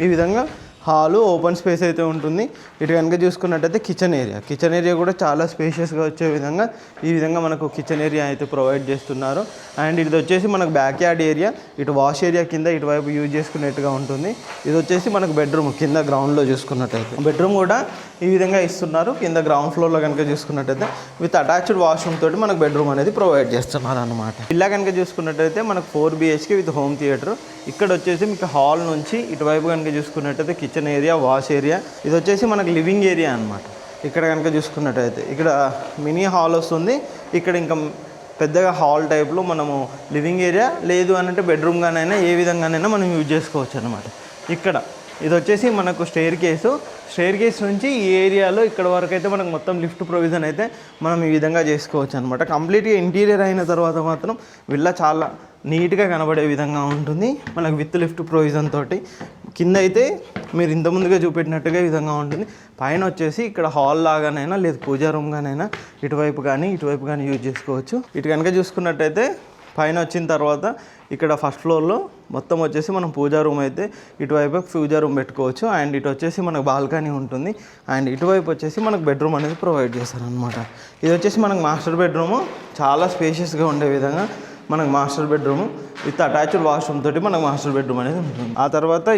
ఈ విధంగా hall open space అయితే ఉంటుంది. ఇటు కనుక చూసుకున్నట్టయితే కిచెన్ ఏరియా కూడా చాలా స్పేషియస్గా వచ్చే విధంగా ఈ విధంగా మనకు కిచెన్ ఏరియా అయితే ప్రొవైడ్ చేస్తున్నారు. అండ్ ఇది వచ్చేసి మనకు బ్యాక్ యార్డ్ ఏరియా, ఇటు వాష్ ఏరియా కింద ఇటువైపు యూజ్ చేసుకునేట్టుగా ఉంటుంది. ఇది వచ్చేసి మనకు బెడ్రూమ్ కింద గ్రౌండ్లో చూసుకున్నట్టయితే బెడ్రూమ్ కూడా ఈ విధంగా ఇస్తున్నారు. కింద గ్రౌండ్ ఫ్లోర్లో కనుక చూసుకున్నట్టయితే విత్ అటాచ్డ్ వాష్రూమ్ తోటి మనకు బెడ్రూమ్ అనేది ప్రొవైడ్ చేస్తున్నారు అనమాట. ఇలా కనుక చూసుకున్నట్టయితే మనకు 4 BHK విత్ హోమ్ థియేటర్. ఇక్కడ వచ్చేసి మీకు హాల్ నుంచి ఇటువైపు కనుక చూసుకున్నట్టయితే కిచెన్ ఏరియా, వాష్ ఏరియా. ఇది వచ్చేసి మనకు లివింగ్ ఏరియా అనమాట. ఇక్కడ కనుక చూసుకున్నట్టయితే ఇక్కడ మినీ హాల్ వస్తుంది. ఇక్కడ ఇంకా పెద్దగా హాల్ టైప్లో మనము లివింగ్ ఏరియా లేదు అని అంటే బెడ్రూమ్గానైనా ఏ విధంగానైనా మనం యూజ్ చేసుకోవచ్చు అనమాట. ఇక్కడ ఇది వచ్చేసి మనకు స్టెయిర్ కేస్ నుంచి ఈ ఏరియాలో ఇక్కడ వరకు అయితే మనకు మొత్తం లిఫ్ట్ ప్రొవిజన్ అయితే మనం ఈ విధంగా చేసుకోవచ్చు అనమాట. కంప్లీట్గా ఇంటీరియర్ అయిన తర్వాత మాత్రం విల్లా చాలా నీట్గా కనబడే విధంగా ఉంటుంది మనకు విత్ లిఫ్ట్ ప్రొవిజన్ తోటి. కింద అయితే మీరు ఇంతకుముందుగా చూపెట్టినట్టుగా ఈ విధంగా ఉంటుంది. పైన వచ్చేసి ఇక్కడ హాల్ లాగానైనా లేదు పూజా రూమ్గానైనా ఇటువైపు కానీ యూజ్ చేసుకోవచ్చు. ఇటు కనుక చూసుకున్నట్టయితే పైన వచ్చిన తర్వాత ఇక్కడ ఫస్ట్ ఫ్లోర్లో మొత్తం వచ్చేసి మనం పూజా రూమ్ అయితే ఇటువైపు పూజా రూమ్ పెట్టుకోవచ్చు. అండ్ ఇటు వచ్చేసి మనకు బాల్కనీ ఉంటుంది. అండ్ ఇటువైపు వచ్చేసి మనకు బెడ్రూమ్ అనేది ప్రొవైడ్ చేస్తారనమాట. ఇది వచ్చేసి మనకు మాస్టర్ బెడ్రూము, చాలా స్పేషియస్గా ఉండే విధంగా మనకు master bedroom with attached washroom తోటి మనకు మాస్టర్ బెడ్రూమ్ అనేది ఉంటుంది. ఆ తర్వాత